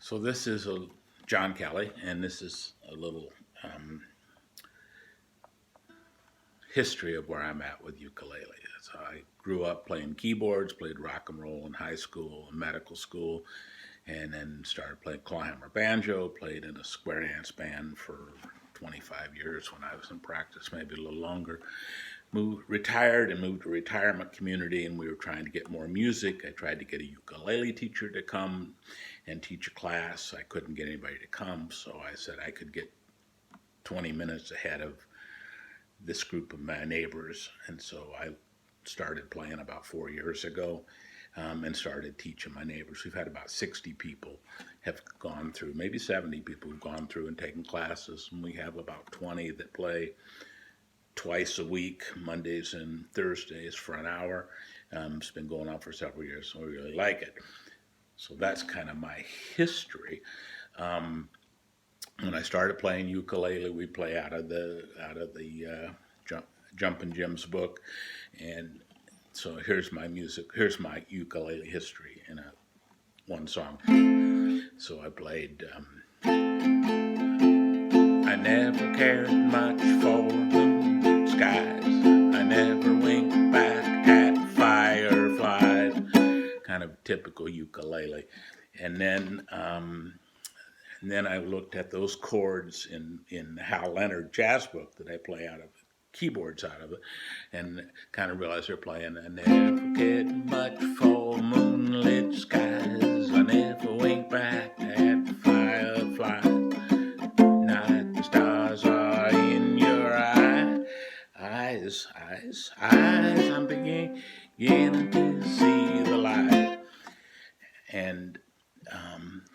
So this is a John Kelley, and this is a little um, history of where I'm at with ukulele. So I grew up playing keyboards, played rock and roll in high school and medical school, and then started playing clawhammer banjo, played in a square dance band for 25 years when I was in practice, maybe a little longer. Retired and moved to a retirement community, and we were trying to get more music. I tried to get a ukulele teacher to come and teach a class. I couldn't get anybody to come, so I said I could get 20 minutes ahead of this group of my neighbors, and so I started playing about 4 years ago. And started teaching my neighbors. We've had about 60 people have gone through, maybe 70 people who've gone through and taken classes, and we have about 20 that play twice a week, Mondays and Thursdays for an hour. It's been going on for several years, so I really like it. So that's kind of my history. When I started playing ukulele, we play out of the Jumpin' Jim's book, and so here's my music. Here's my ukulele history in one song. So I played. I never cared much for blue skies. I never winked back at fireflies. Kind of typical ukulele. And then I looked at those chords in the Hal Leonard jazz book that I play out of keyboards out of it, and kind of realized they're playing. I never cared much for moonlit skies. I never wink back at fireflies. Night, the stars are in your eyes. I'm beginning to see the light. And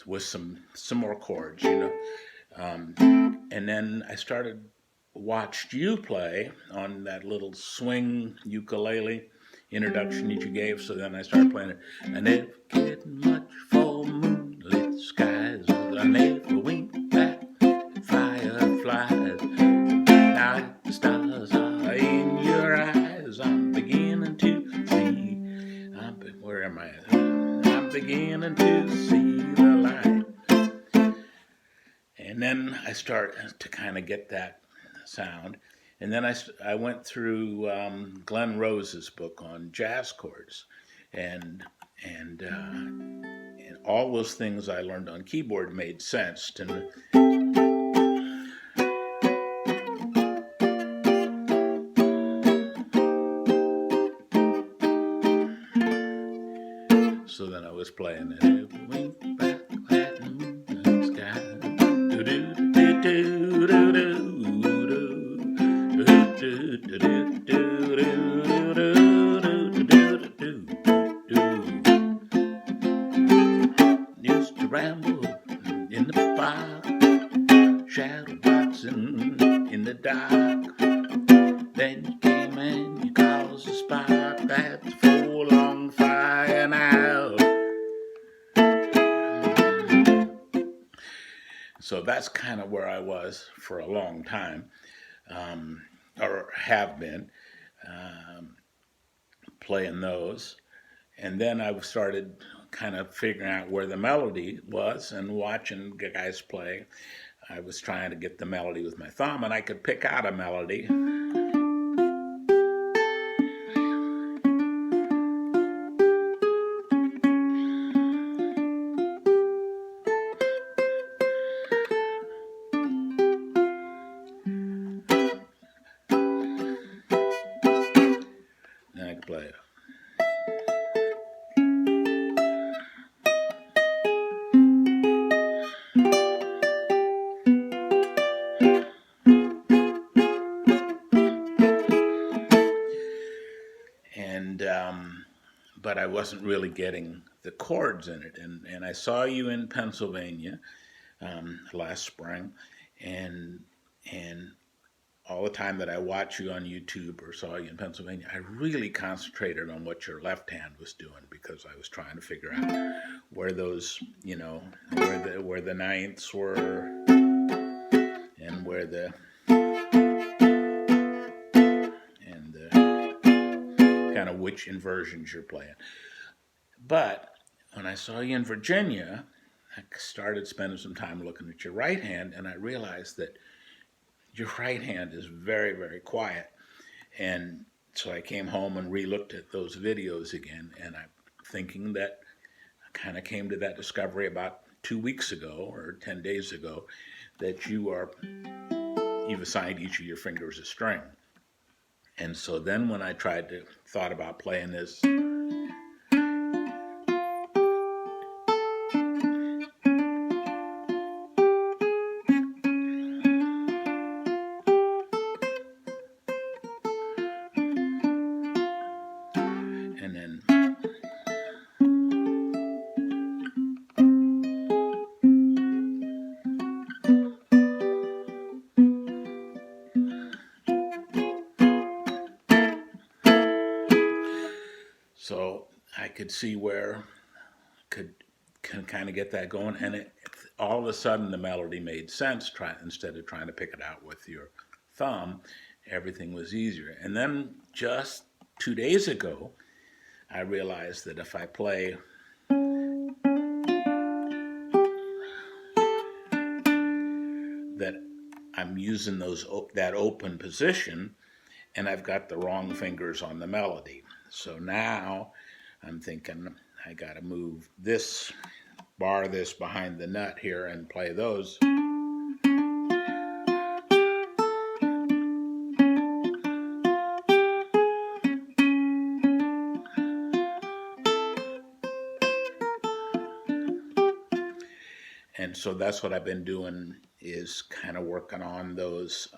with some more chords, and then I watched you play on that little swing ukulele introduction that you gave. So then I started playing it. I never cared much for moonlit skies. I never wink back at fireflies. Now the stars are in your eyes. I'm beginning to see. Where am I? I'm beginning to see the light. And then I start to kind of get that sound. And then I went through Glenn Rose's book on jazz chords, and all those things I learned on keyboard made sense to me. So then I was playing it. Every wink back at the sky. Do do do do do do. Used to ramble in the park, shadow boxing in the dark. Then you came and you caused a spark that's full on fire now. So that's kind of where I was for a long time, or have been, playing those. And then I started kind of figuring out where the melody was and watching guys play. I was trying to get the melody with my thumb, and I could pick out a melody. And I could play it. But I wasn't really getting the chords in it. And I saw you in Pennsylvania last spring, and all the time that I watched you on YouTube or saw you in Pennsylvania, I really concentrated on what your left hand was doing, because I was trying to figure out where those, where the ninths were, and where the kind of which inversions you're playing. But when I saw you in Virginia, I started spending some time looking at your right hand, and I realized that your right hand is very, very quiet. And so I came home and re-looked at those videos again, and I'm thinking that I kind of came to that discovery about 2 weeks ago or 10 days ago that you've assigned each of your fingers a string. And so then when I thought about playing this, and then so I could see where could can kind of get that going, and all of a sudden the melody made sense. Instead of trying to pick it out with your thumb, everything was easier. And then just 2 days ago, I realized that if I play that I'm using that open position, and I've got the wrong fingers on the melody. So now I'm thinking I got to move this, bar this behind the nut here and play those. And so that's what I've been doing, is kind of working on those.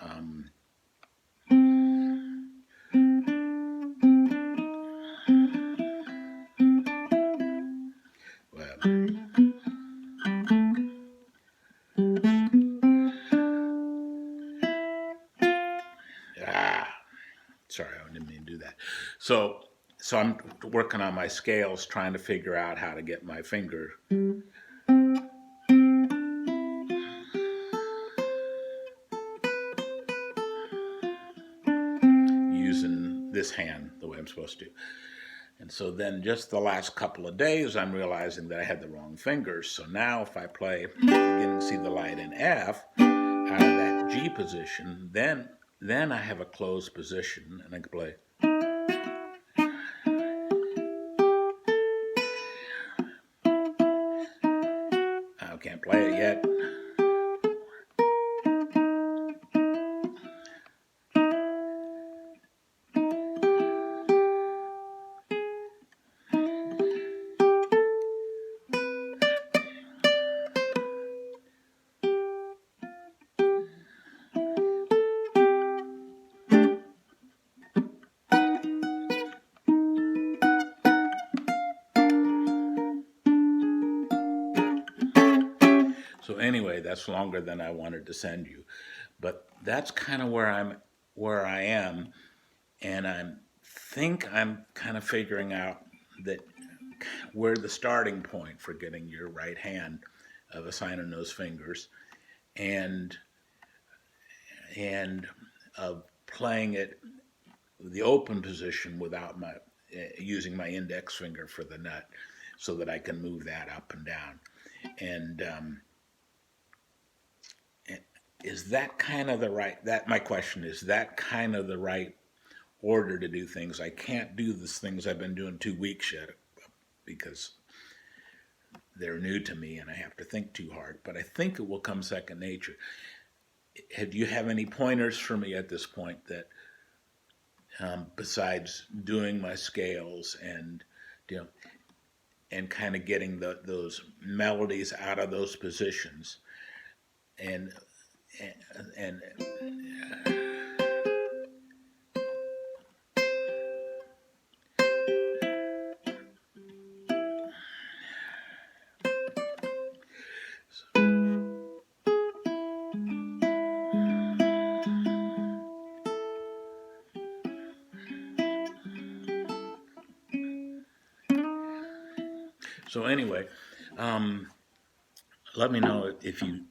Sorry, I didn't mean to do that. So I'm working on my scales, trying to figure out how to get my finger using this hand the way I'm supposed to. And so then just the last couple of days, I'm realizing that I had the wrong fingers. So now if I play, begin to see the light in F out of that G position, then I have a closed position and I can play. I can't play it yet. So anyway, that's longer than I wanted to send you, but that's kind of where I am, and I'm kind of figuring out that where the starting point for getting your right hand of assigning those fingers, and of playing it the open position without using my index finger for the nut, so that I can move that up and down, and is that kind of the right, that my question is, that kind of the right order to do things? I can't do the things I've been doing 2 weeks yet because they're new to me and I have to think too hard, but I think it will come second nature. Do you have any pointers for me at this point that besides doing my scales and and kind of getting those melodies out of those positions, and and so anyway, let me know if you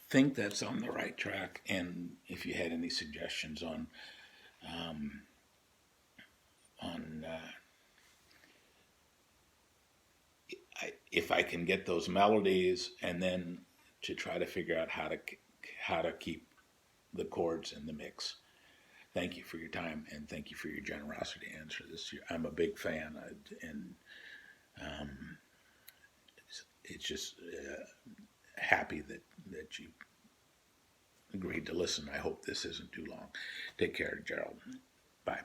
think that's on the right track, and if you had any suggestions on on if I can get those melodies, and then to try to figure out how to keep the chords in the mix. Thank you for your time, and thank you for your generosity to answer this. I'm a big fan, and um, it's just happy that you agreed to listen. I hope this isn't too long. Take care, Gerald. Bye.